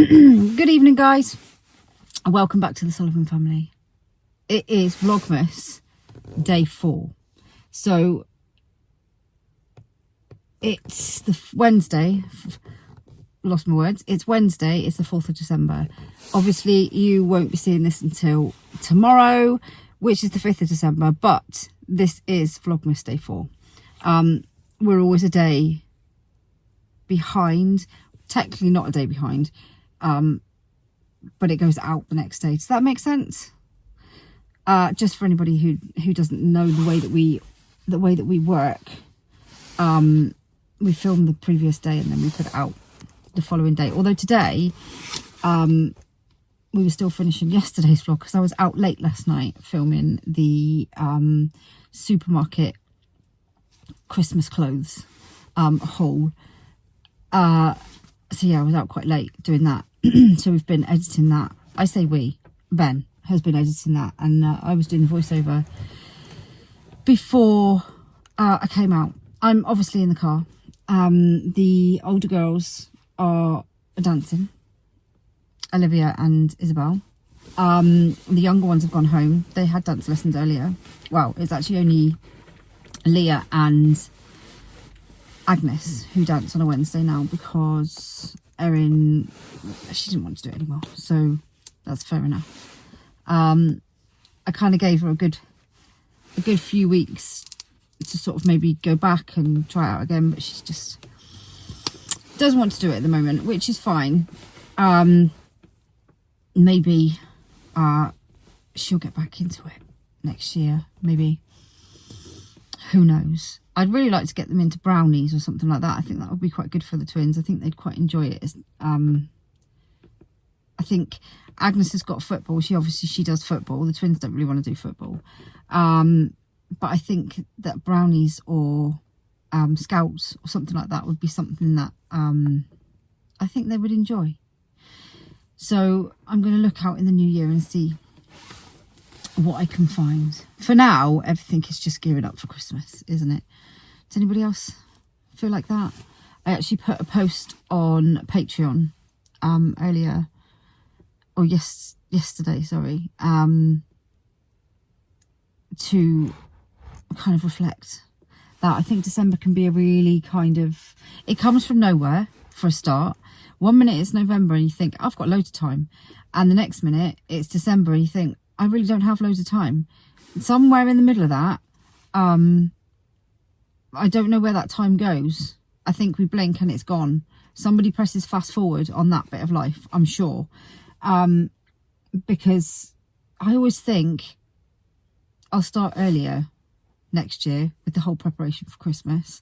Good evening, guys. Welcome back to the Sullivan family. It is Vlogmas day 4. So it's the Wednesday. Lost my words. It's Wednesday. It's the 4th of December. Obviously, you won't be seeing this until tomorrow, which is the 5th of December. But this is Vlogmas day 4. We're always a day behind. Technically not a day behind, but it goes out the next day. Does that make sense? Just for anybody who doesn't know the way that we work, we film the previous day and then we put it out the following day. Although today we were still finishing yesterday's vlog because I was out late last night filming the supermarket Christmas clothes haul. So yeah, I was out quite late doing that. So we've been editing that. I say we, Ben has been editing that, and I was doing the voiceover before I came out. I'm obviously in the car. The older girls are dancing, Olivia and Isabel. The younger ones have gone home. They had dance lessons earlier. Well, it's actually only Leah and Agnes who dance on a Wednesday now because Erin, she didn't want to do it anymore, so that's fair enough. I kind of gave her a good few weeks to sort of maybe go back and try it out again, but she just doesn't want to do it at the moment, which is fine. Maybe she'll get back into it next year, maybe. Who knows? I'd really like to get them into brownies or something like that. I think that would be quite good for the twins. I think they'd quite enjoy it. I think Agnes has got football. She does football. The twins don't really want to do football. But I think that brownies or scouts or something like that would be something that I think they would enjoy. So I'm going to look out in the new year and see what I can find. For now, everything is just gearing up for Christmas, isn't it? Does anybody else feel like that? I actually put a post on Patreon earlier, or yesterday, sorry, to kind of reflect that I think December can be a really kind of, it comes from nowhere for a start. 1 minute it's November and you think, I've got loads of time. And the next minute it's December and you think, I really don't have loads of time. Somewhere in the middle of that, I don't know where that time goes. I think we blink and it's gone. Somebody presses fast forward on that bit of life, I'm sure. Because I always think I'll start earlier next year with the whole preparation for Christmas.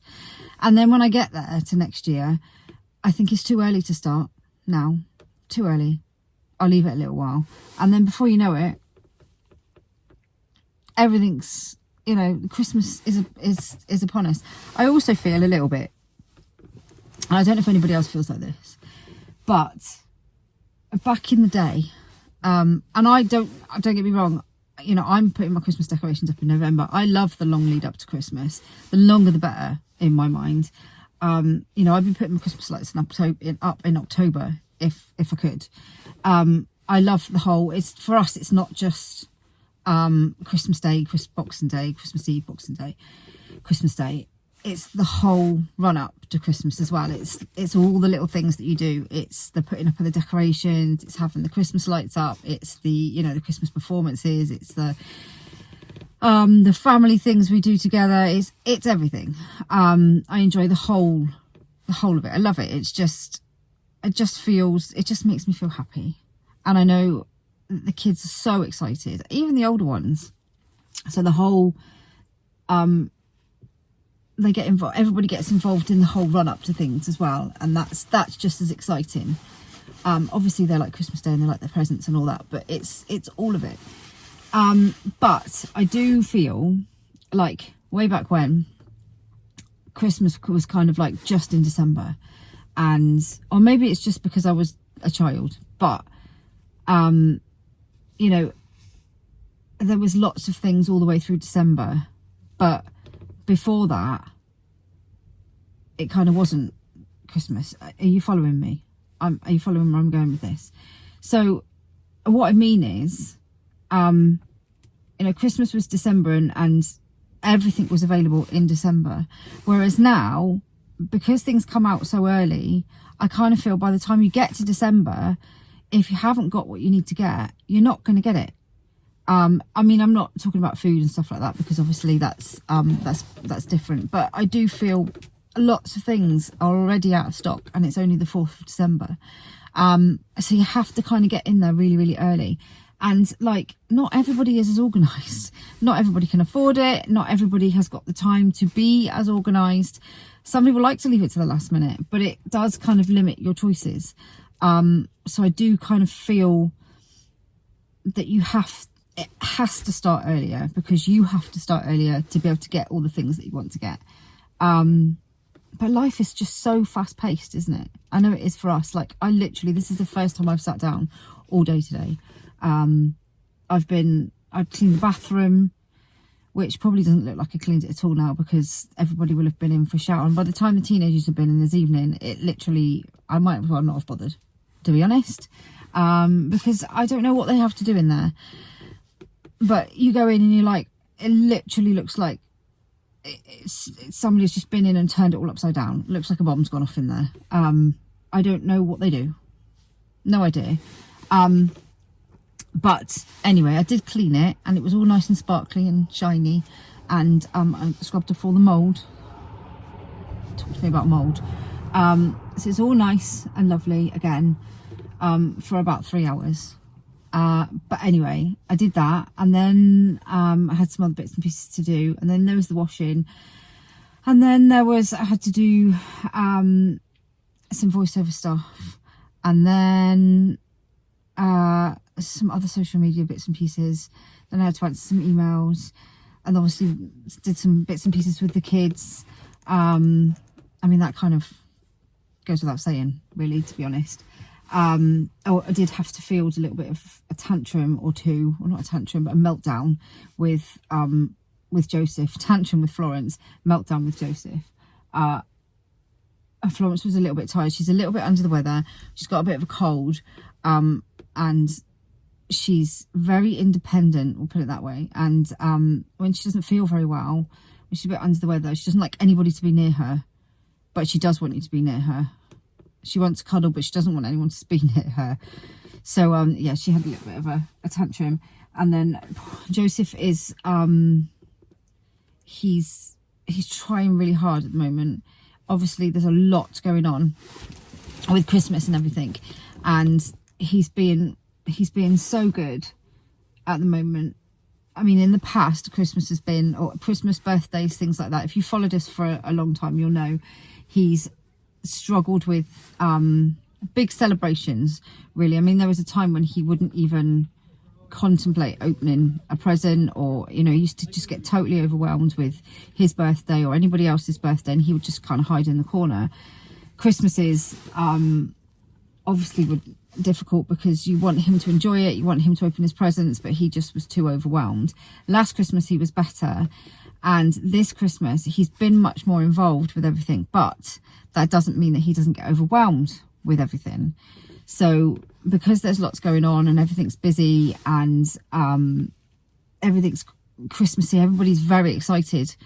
And then when I get there to next year, I think it's too early to start now. Too early. I'll leave it a little while. And then before you know it, everything's, Christmas is upon us. I also feel a little bit, and I don't know if anybody else feels like this, but back in the day, and I don't get me wrong, I'm putting my Christmas decorations up in November. I love the long lead up to Christmas. The longer the better in my mind. I've been putting my Christmas lights up in October if I could. I love the whole, for us it's not just Christmas Day, Boxing Day, Christmas Eve, Boxing Day, Christmas Day. It's the whole run up to Christmas as well. It's all the little things that you do. It's the putting up of the decorations. It's having the Christmas lights up. It's the the Christmas performances. It's the family things we do together. It's everything. I enjoy the whole of it. I love it. It just makes me feel happy, and I know the kids are so excited, even the older ones. So the whole they get involved, everybody gets involved in the whole run up to things as well, and that's just as exciting. Obviously they like Christmas Day and they like their presents and all that, but it's all of it. But I do feel like way back when Christmas was kind of like just in December, or maybe it's just because I was a child, but there was lots of things all the way through December, but before that it kind of wasn't Christmas. Are you following me? Are you following where I'm going with this? So what I mean is, Christmas was December and everything was available in December. Whereas now, because things come out so early, I kind of feel by the time you get to December, if you haven't got what you need to get, you're not going to get it. I'm not talking about food and stuff like that, because obviously that's different. But I do feel lots of things are already out of stock, and it's only the 4th of December. So you have to kind of get in there really, really early. And like, not everybody is as organised. Not everybody can afford it. Not everybody has got the time to be as organised. Some people like to leave it to the last minute, but it does kind of limit your choices. So I do kind of feel that it has to start earlier, because you have to start earlier to be able to get all the things that you want to get. But life is just so fast paced, isn't it? I know it is for us. Like, this is the first time I've sat down all day today. I've cleaned the bathroom, which probably doesn't look like I cleaned it at all now, because everybody will have been in for a shower. And by the time the teenagers have been in this evening, I might as well not have bothered, to be honest. Because I don't know what they have to do in there. But you go in and you're like, it literally looks like somebody's just been in and turned it all upside down. It looks like a bomb's gone off in there. I don't know what they do. No idea. But anyway, I did clean it, and it was all nice and sparkly and shiny. And I scrubbed off all the mould. Talk to me about mould. So it's all nice and lovely again, for about 3 hours. But anyway, I did that, and then I had some other bits and pieces to do, and then there was the washing, and then I had to do some voiceover stuff, and then some other social media bits and pieces. Then I had to answer some emails, and obviously did some bits and pieces with the kids. That kind of goes without saying, really, to be honest. I did have to field a little bit of a tantrum or two, or not a tantrum, but a meltdown with Joseph. Tantrum with Florence, meltdown with Joseph. Florence was a little bit tired. She's a little bit under the weather. She's got a bit of a cold, and she's very independent, we'll put it that way. And when she doesn't feel very well, when she's a bit under the weather, she doesn't like anybody to be near her, but she does want you to be near her. She wants to cuddle, but she doesn't want anyone to be near her. So, she had a little bit of a tantrum. And then Joseph is, he's trying really hard at the moment. Obviously, there's a lot going on with Christmas and everything. And he's being so good at the moment. I mean, in the past, Christmas has been, or Christmas, birthdays, things like that. If you followed us for a long time, you'll know he's struggled with big celebrations, really. I mean, there was a time when he wouldn't even contemplate opening a present, or he used to just get totally overwhelmed with his birthday or anybody else's birthday, and he would just kind of hide in the corner. Christmases obviously were difficult, because you want him to enjoy it, you want him to open his presents, but he just was too overwhelmed. Last Christmas he was better, and this Christmas he's been much more involved with everything, but that doesn't mean that he doesn't get overwhelmed with everything. So because there's lots going on and everything's busy and everything's Christmassy, everybody's very excited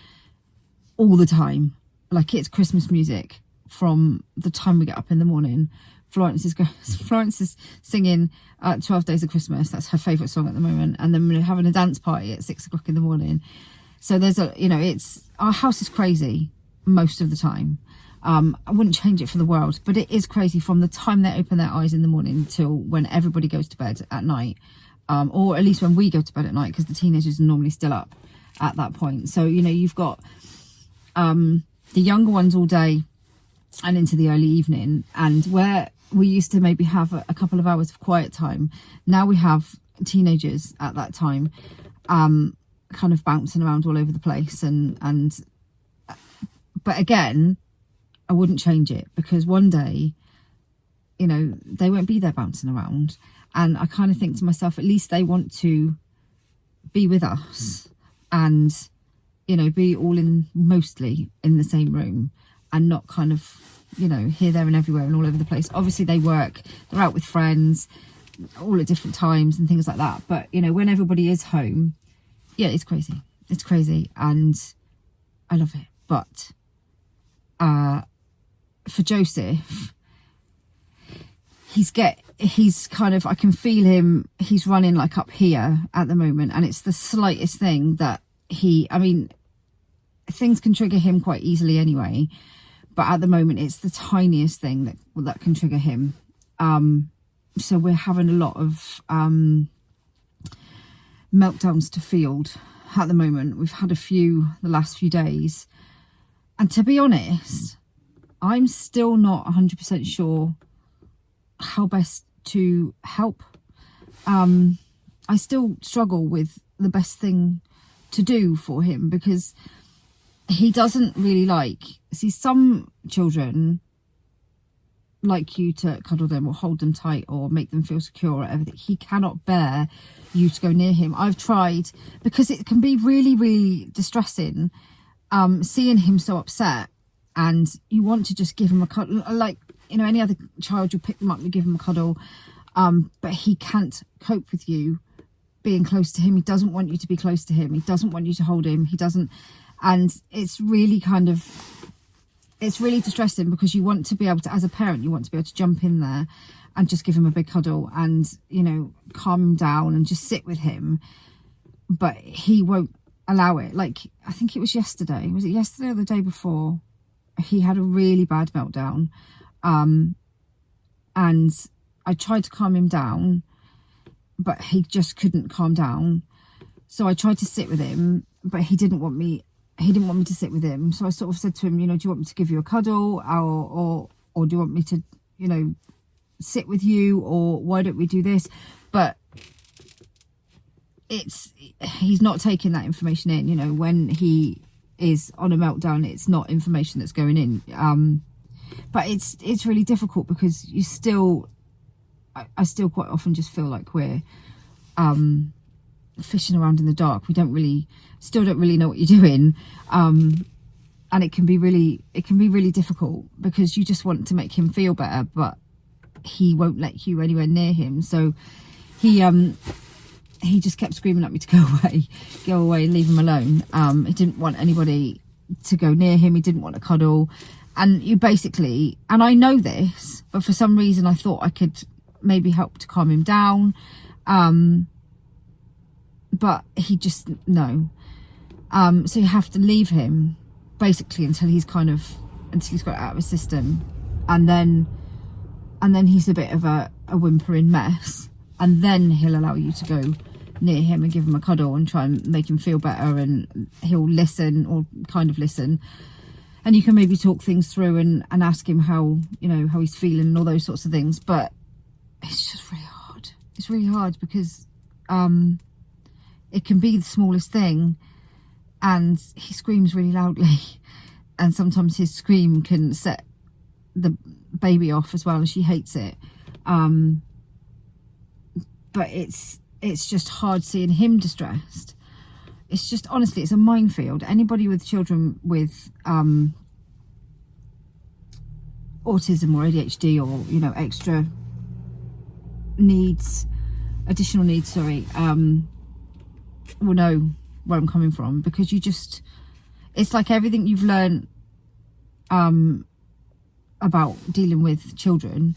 all the time. Like, it's Christmas music from the time we get up in the morning. Florence is singing 12 Days of Christmas. That's her favourite song at the moment. And then we're having a dance party at 6 o'clock in the morning. So there's our house is crazy most of the time. I wouldn't change it for the world, but it is crazy from the time they open their eyes in the morning till when everybody goes to bed at night, or at least when we go to bed at night, because the teenagers are normally still up at that point. So, you've got the younger ones all day and into the early evening, and where we used to maybe have a couple of hours of quiet time, now we have teenagers at that time kind of bouncing around all over the place, but again, I wouldn't change it, because one day, they won't be there bouncing around. And I kind of think to myself, at least they want to be with us and, be all mostly in the same room, and not kind of you know, here, there and everywhere and all over the place. Obviously they work, they're out with friends all at different times and things like that, but you know, when everybody is home, yeah, it's crazy and I love it. But for Joseph, he's kind of, I can feel him, he's running like up here at the moment, and it's the slightest thing that I mean, things can trigger him quite easily anyway, but at the moment it's the tiniest thing that can trigger him. So we're having a lot of meltdowns to field at the moment. We've had a few the last few days, and to be honest, I'm still not 100% sure how best to help. I still struggle with the best thing to do for him, because he doesn't really see, some children like you to cuddle them or hold them tight or make them feel secure or everything. He cannot bear you to go near him. I've tried, because it can be really, really distressing seeing him so upset, and you want to just give him a cuddle. Like, you know, any other child, you'll pick them up and give him a cuddle, but he can't cope with you being close to him. He doesn't want you to be close to him. He doesn't want you to hold him. He doesn't. And it's really it's really distressing, because you want to be able to, as a parent, you want to be able to jump in there and just give him a big cuddle and, you know, calm him down and just sit with him. But he won't allow it. Like, I think it was yesterday. Was it yesterday or the day before? He had a really bad meltdown. And I tried to calm him down, but he just couldn't calm down. So I tried to sit with him, but he didn't want me to sit with him. So I sort of said to him, you know, do you want me to give you a cuddle, or do you want me to, you know, sit with you, or why don't we do this? But he's not taking that information in. You know, when he is on a meltdown, it's not information that's going in. But it's really difficult, because you still, I still quite often just feel like we're fishing around in the dark. We still don't really know what you're doing, and it can be really difficult, because you just want to make him feel better, but he won't let you anywhere near him. So he just kept screaming at me to go away, leave him alone. He didn't want anybody to go near him. He didn't want a cuddle. And you basically, and I know this, but for some reason I thought I could maybe help to calm him down. But he just, no. So you have to leave him basically until he's got it out of his system. And then he's a bit of a whimpering mess. And then he'll allow you to go near him and give him a cuddle and try and make him feel better, and he'll listen, or kind of listen. And you can maybe talk things through and ask him how he's feeling and all those sorts of things. But it's just really hard. It's really hard, because it can be the smallest thing, and he screams really loudly, and sometimes his scream can set the baby off as well, and she hates it. But it's just hard seeing him distressed. It's just, honestly, it's a minefield. Anybody with children with autism or ADHD, or, you know, additional needs, will know where I'm coming from, because it's like everything you've learned about dealing with children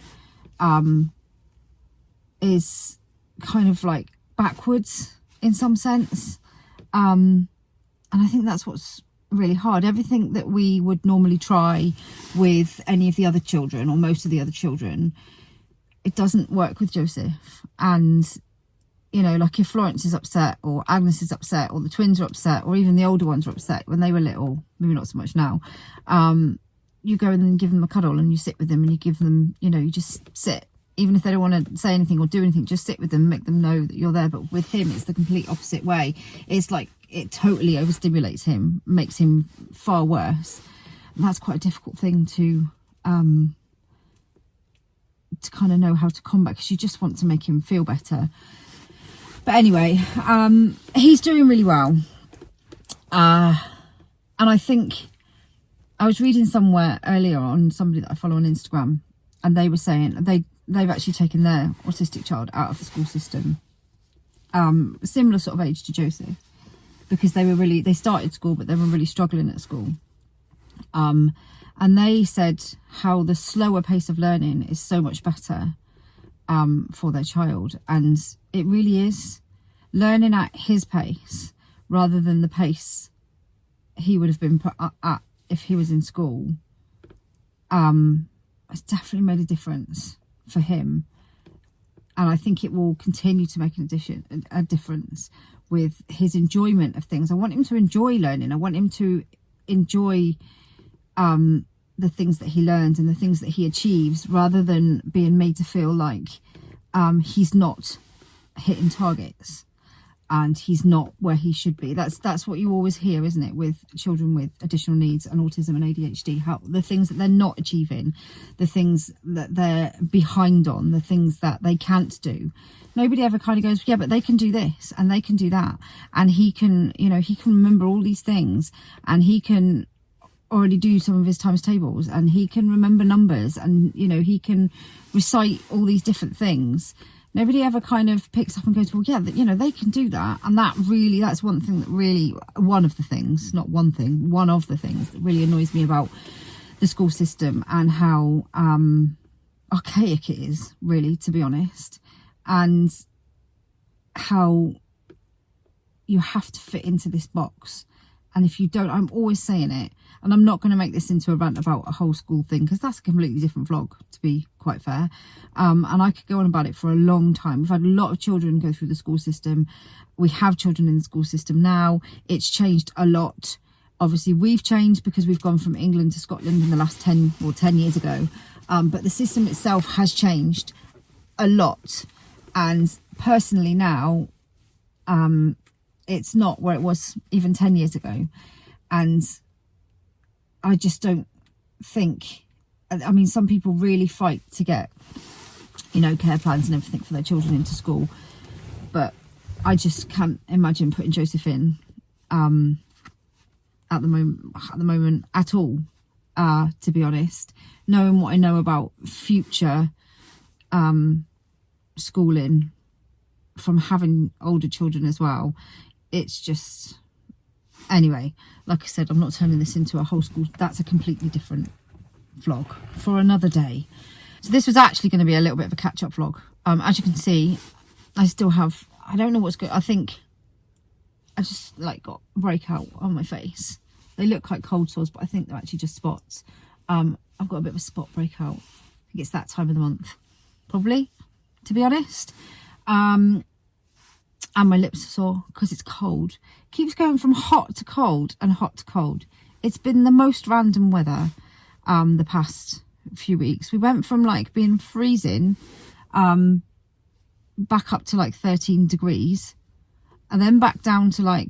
is kind of like backwards in some sense. And I think that's what's really hard. Everything that we would normally try with any of the other children, or most of the other children, it doesn't work with Joseph. And, you know, like if Florence is upset, or Agnes is upset, or the twins are upset, or even the older ones are upset when they were little, maybe not so much now, you go in and give them a cuddle, and you sit with them, and you give them, you know, you just sit. Even if they don't want to say anything or do anything, just sit with them, make them know that you're there. But with him, it's the complete opposite way. It's like it totally overstimulates him, makes him far worse. And that's quite a difficult thing to kind of know how to combat, because you just want to make him feel better. But anyway, he's doing really well. And I think I was reading somewhere earlier on, somebody that I follow on Instagram, and they were saying they've actually taken their autistic child out of the school system, similar sort of age to Joseph, because they started school, but they were really struggling at school. And they said how the slower pace of learning is so much better for their child. And it really is. Learning at his pace rather than the pace he would have been put at if he was in school, it's definitely made a difference for him. And I think it will continue to make a difference with his enjoyment of things. I want him to enjoy learning. I want him to enjoy the things that he learns and the things that he achieves, rather than being made to feel like he's not hitting targets and he's not where he should be. That's what you always hear, isn't it, with children with additional needs and autism and ADHD, how the things that they're not achieving, the things that they're behind on, the things that they can't do. Nobody ever kind of goes, yeah, but they can do this and they can do that, and he can remember all these things, and he can already do some of his times tables, and he can remember numbers, and he can recite all these different things. Nobody ever kind of picks up and goes, well, yeah, they can do that. And that's one thing that really, one of the things that really annoys me about the school system, and how archaic it is, really, to be honest, and how you have to fit into this box. And if you don't, I'm always saying it, and I'm not going to make this into a rant about a whole school thing, because that's a completely different vlog, to be quite fair. And I could go on about it for a long time. We've had a lot of children go through the school system. We have children in the school system now. It's changed a lot. Obviously, we've changed because we've gone from England to Scotland in the last 10 years ago. But the system itself has changed a lot. And personally now, it's not where it was even 10 years ago. And I just don't think, I mean, some people really fight to get, care plans and everything for their children into school. But I just can't imagine putting Joseph in at the moment at all, to be honest. Knowing what I know about future schooling from having older children as well, it's just, anyway, like I said, I'm not turning this into a whole school. That's a completely different vlog for another day. So this was actually going to be a little bit of a catch-up vlog. As you can see, I still have, I don't know what's good. I think I just got breakout on my face. They look like cold sores, but I think they're actually just spots. I've got a bit of a spot breakout. I think it's that time of the month, probably, to be honest. And my lips are sore because it's cold. It keeps going from hot to cold and hot to cold. It's been the most random weather the past few weeks. We went from being freezing back up to 13 degrees, and then back down to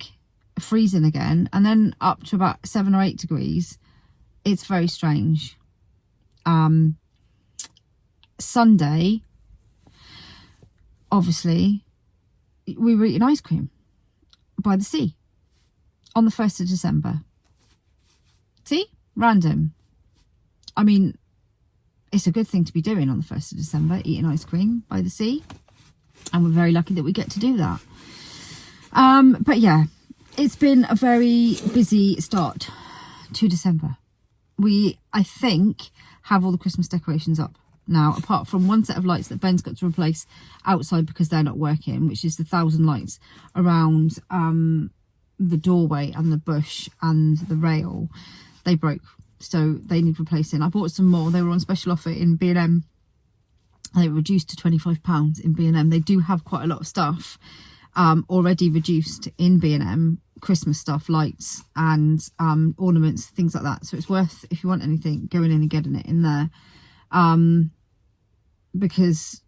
freezing again, and then up to about 7 or 8 degrees. It's very strange. Sunday, obviously, we were eating ice cream by the sea on the 1st of December. See? Random. I mean, it's a good thing to be doing on the 1st of December, eating ice cream by the sea. And we're very lucky that we get to do that. But yeah, it's been a very busy start to December. We, I think, have all the Christmas decorations up now, apart from one set of lights that Ben's got to replace outside because they're not working, which is the 1,000 lights around the doorway and the bush and the rail. They broke, so they need replacing. I bought some more. They were on special offer in B&M. They were reduced to £25 in B&M. They do have quite a lot of stuff already reduced in B&M, Christmas stuff, lights and ornaments, things like that. So it's worth, if you want anything, going in and getting it in there. Because,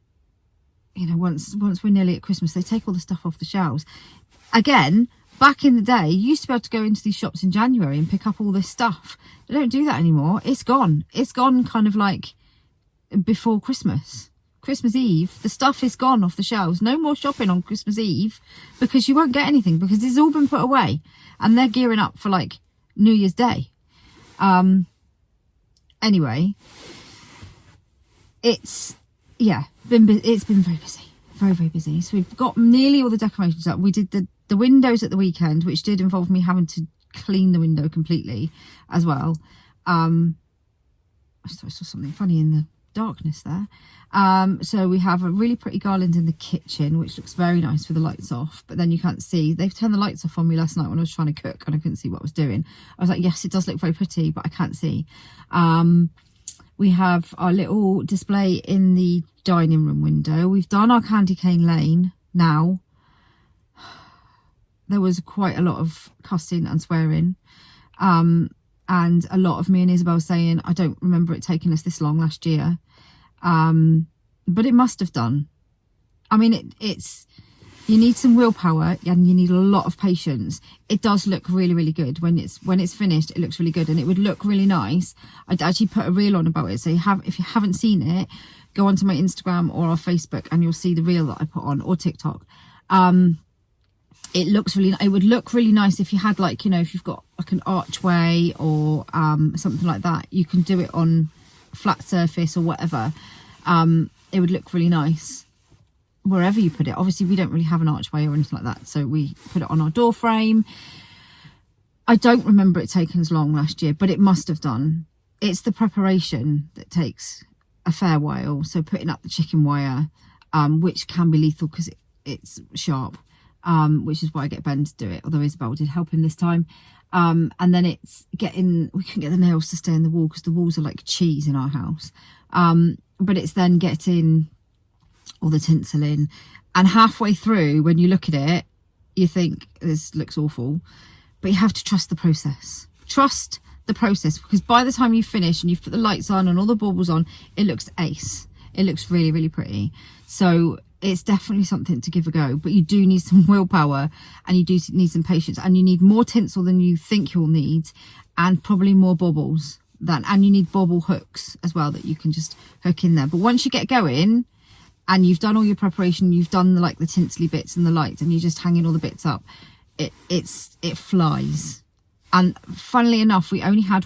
once we're nearly at Christmas, they take all the stuff off the shelves. Again, back in the day, you used to be able to go into these shops in January and pick up all this stuff. They don't do that anymore. It's gone. It's gone kind of before Christmas. Christmas Eve, the stuff is gone off the shelves. No more shopping on Christmas Eve because you won't get anything because it's all been put away, and they're gearing up for New Year's Day. Anyway, it's been very busy, very busy. So we've got nearly all the decorations up. We did the windows at the weekend, which did involve me having to clean the window completely as well. I saw something funny in the darkness there. So we have a really pretty garland in the kitchen, which looks very nice with the lights off, but then you can't see. They've turned the lights off on me last night when I was trying to cook and I couldn't see what I was doing. I was like, yes, it does look very pretty, but I can't see. We have our little display in the dining room window. We've done our candy cane lane now. There was quite a lot of cussing and swearing. And a lot of me and Isabel saying, I don't remember it taking us this long last year. But it must have done. I mean, it's you need some willpower and you need a lot of patience. It does look really good when it's finished. It looks really good, and it would look really nice. I'd actually put a reel on about it, so if you haven't seen it, go onto my Instagram or our Facebook and you'll see the reel that I put on, or TikTok. It would look really nice if you had, like, you know, if you've got like an archway or something like that. You can do it on a flat surface or whatever. It would look really nice wherever you put it. Obviously we don't really have an archway or anything like that, so we put it on our door frame. I don't remember it taking as long last year, but it must have done. It's the preparation that takes a fair while. So putting up the chicken wire, which can be lethal because it's sharp, which is why I get Ben to do it, although Isabel did help him this time. And then it's we couldn't get the nails to stay in the wall because the walls are like cheese in our house. But it's then getting all the tinsel in, and halfway through when you look at it you think this looks awful, but you have to trust the process. Trust the process, because by the time you finish and you've put the lights on and all the baubles on, it looks ace. It looks really pretty. So it's definitely something to give a go, but you do need some willpower and you do need some patience, and you need more tinsel than you think you'll need, and probably more baubles and you need bauble hooks as well that you can just hook in there. But once you get going and you've done all your preparation, you've done the tinsely bits and the lights, and you're just hanging all the bits up, it flies. And funnily enough, we only had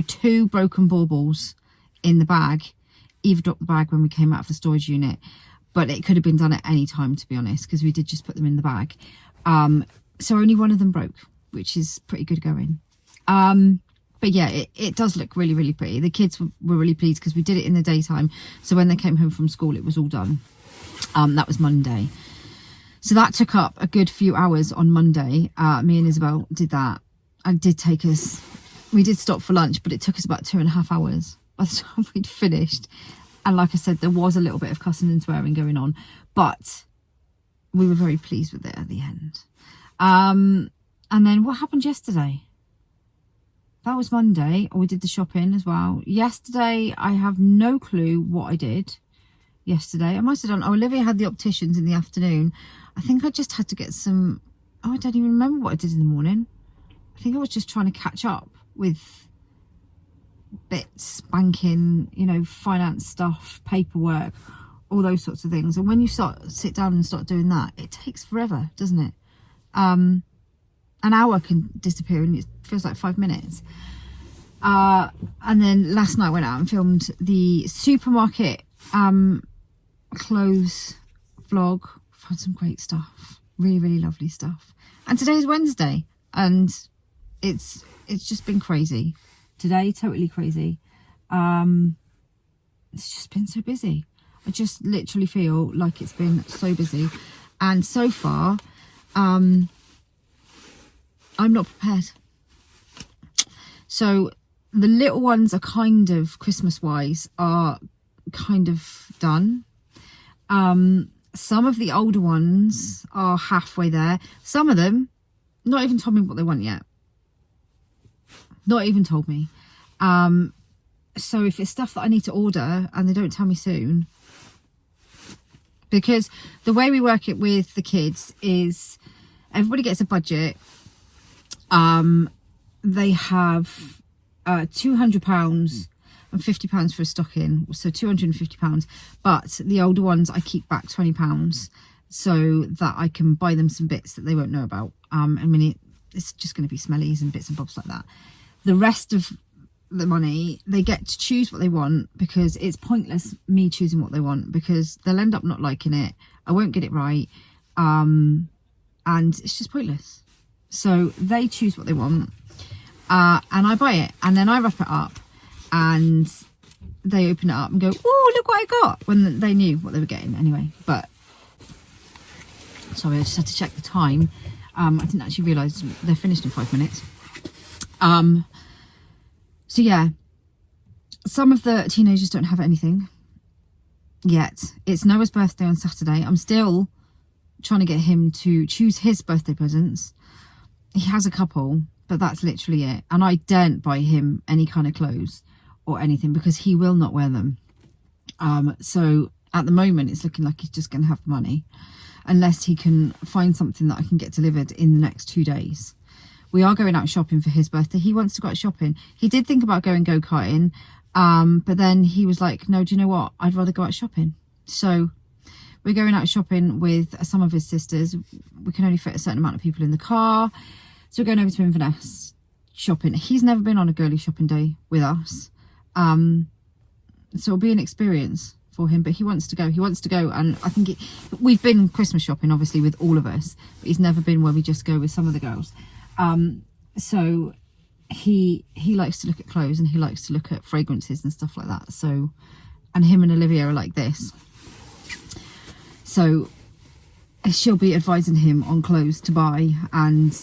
two broken baubles in the bag. Eva dropped the bag when we came out of the storage unit, but it could have been done at any time, to be honest, because we did just put them in the bag. So only one of them broke, which is pretty good going. But yeah, it does look really pretty. The kids were really pleased because we did it in the daytime. So when they came home from school, it was all done. That was Monday. So that took up a good few hours on Monday. Me and Isabel did that. We did stop for lunch, but it took us about 2.5 hours by the time we'd finished. And like I said, there was a little bit of cussing and swearing going on, but we were very pleased with it at the end. And then what happened yesterday? That was Monday. We did the shopping as well. Yesterday, I have no clue what I did yesterday. I must have done... Olivia had the opticians in the afternoon. I think I just had to get some... I don't even remember what I did in the morning. I think I was just trying to catch up with bits, banking, finance stuff, paperwork, all those sorts of things. And when you sit down and start doing that, it takes forever, doesn't it? An hour can disappear and it feels like 5 minutes. And then last night I went out and filmed the supermarket clothes vlog. Found some great stuff, really lovely stuff. And today is Wednesday, and it's just been crazy today, totally crazy. It's just been so busy. I just literally feel like it's been so busy, and so far I'm not prepared. So the little ones are kind of, Christmas wise, are kind of done. Some of the older ones are halfway there. Some of them not even told me what they want yet. Not even told me. So if it's stuff that I need to order and they don't tell me soon, because the way we work it with the kids is everybody gets a budget. They have £200 and £50 for a stocking, so £250. But the older ones, I keep back £20 so that I can buy them some bits that they won't know about. I mean, it's just going to be smellies and bits and bobs like that. the rest of the money, they get to choose what they want, because it's pointless me choosing what they want, because they'll end up not liking it. I won't get it right. And it's just pointless. So they choose what they want, and I buy it, and then I wrap it up, and they open it up and go, oh, look what I got, when they knew what they were getting anyway. But sorry, I just had to check the time. I didn't actually realise they're finished in 5 minutes. So yeah, some of the teenagers don't have anything yet. It's Noah's birthday on Saturday. I'm still trying to get him to choose his birthday presents. He has a couple, but that's literally it. And I daren't buy him any kind of clothes or anything, because he will not wear them. So at the moment, it's looking like he's just going to have the money, unless he can find something that I can get delivered in the next 2 days. We are going out shopping for his birthday. He wants to go out shopping. He did think about going go-karting, but then he was like, no, do you know what? I'd rather go out shopping. So we're going out shopping with some of his sisters. We can only fit a certain amount of people in the car. So we're going over to Inverness shopping. He's never been on a girly shopping day with us. So it'll be an experience for him, but he wants to go. And I think we've been Christmas shopping, obviously, with all of us, but he's never been where we just go with some of the girls. So he likes to look at clothes, and he likes to look at fragrances and stuff like that. So, and him and Olivia are like this. So she'll be advising him on clothes to buy, and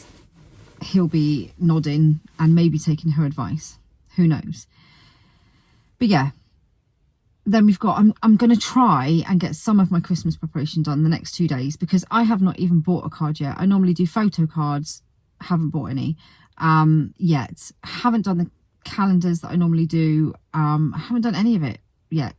he'll be nodding and maybe taking her advice. Who knows? But yeah, then we've got, I'm going to try and get some of my Christmas preparation done the next 2 days, because I have not even bought a card yet. I normally do photo cards, haven't bought any yet. Haven't done the calendars that I normally do. I haven't done any of it yet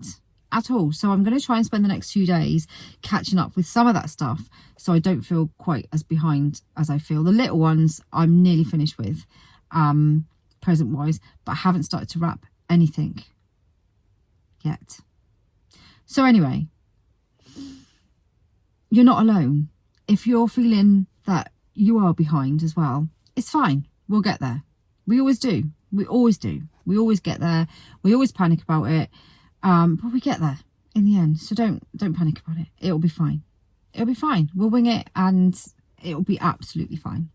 at all. So I'm going to try and spend the next 2 days catching up with some of that stuff, so I don't feel quite as behind as I feel. The little ones I'm nearly finished with, present wise, but I haven't started to wrap anything yet. So anyway, you're not alone. If you're feeling that you are behind as well, it's fine. We'll get there. We always do. We always do. We always get there. We always panic about it. But we get there in the end. So don't panic about it. It'll be fine. It'll be fine. We'll wing it, and it'll be absolutely fine.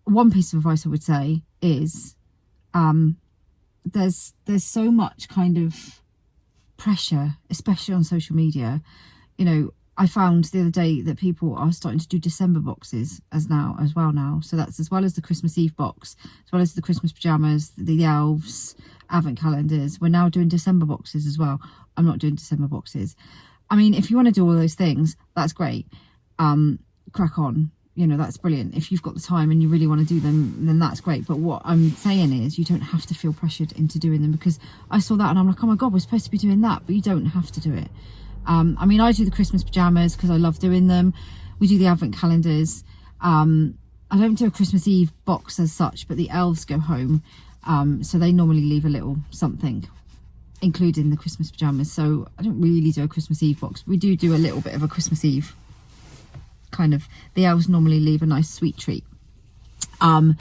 One piece of advice I would say is, there's so much kind of pressure, especially on social media. You know, I found the other day that people are starting to do December boxes as well now. So that's as well as the Christmas Eve box, as well as the Christmas pajamas, the elves, advent calendars. We're now doing December boxes as well. I'm not doing December boxes. I mean, if you want to do all those things, that's great. Crack on. You know, that's brilliant. If you've got the time and you really want to do them, then that's great. But what I'm saying is, you don't have to feel pressured into doing them, because I saw that and I'm like, oh my God, we're supposed to be doing that, but you don't have to do it. I mean, I do the Christmas pajamas because I love doing them. We do the advent calendars. I don't do a Christmas Eve box as such, but the elves go home. So they normally leave a little something, including the Christmas pajamas. So I don't really do a Christmas Eve box. We do a little bit of a Christmas Eve kind of. The elves normally leave a nice sweet treat. But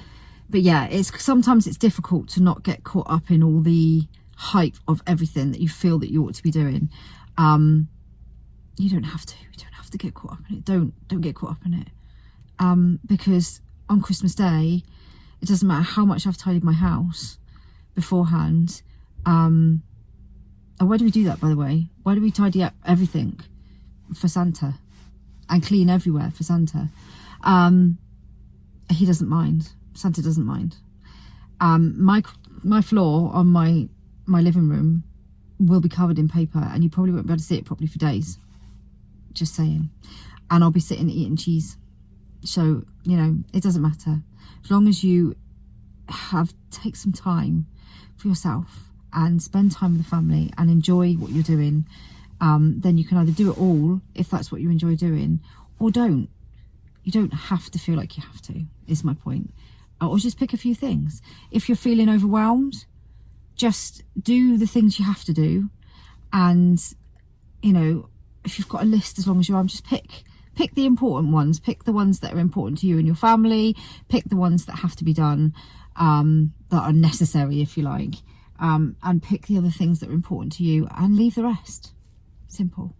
yeah, sometimes it's difficult to not get caught up in all the hype of everything that you feel that you ought to be doing. You don't have to. You don't have to get caught up in it. Don't get caught up in it. Because on Christmas Day, it doesn't matter how much I've tidied my house beforehand. And why do we do that, by the way? Why do we tidy up everything for Santa and clean everywhere for Santa? He doesn't mind. Santa doesn't mind. My floor on my living room will be covered in paper, and you probably won't be able to see it properly for days. Just saying. And I'll be sitting eating cheese. So, you know, it doesn't matter. As long as you take some time for yourself and spend time with the family and enjoy what you're doing, then you can either do it all, if that's what you enjoy doing, or don't. You don't have to feel like you have to, is my point. Or just pick a few things. If you're feeling overwhelmed, just do the things you have to do. And, you know, if you've got a list as long as your arm, just pick the important ones. Pick the ones that are important to you and your family. Pick the ones that have to be done. that are necessary, if you like, and pick the other things that are important to you and leave the rest. Simple.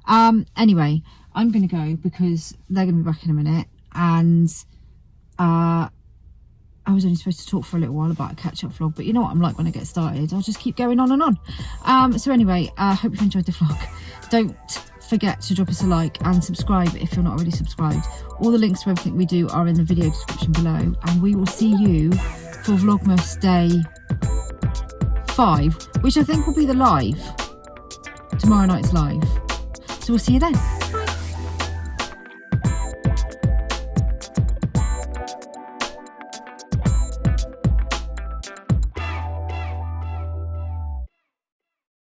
Anyway, I'm going to go because they're going to be back in a minute, and I was only supposed to talk for a little while about a catch-up vlog, but you know what I'm like when I get started. I'll just keep going on and on. So anyway, I hope you've enjoyed the vlog. Don't forget to drop us a like and subscribe if you're not already subscribed. All the links to everything we do are in the video description below, and we will see you for Vlogmas day 5, which I think will be the live. Tomorrow night's live. So we'll see you then.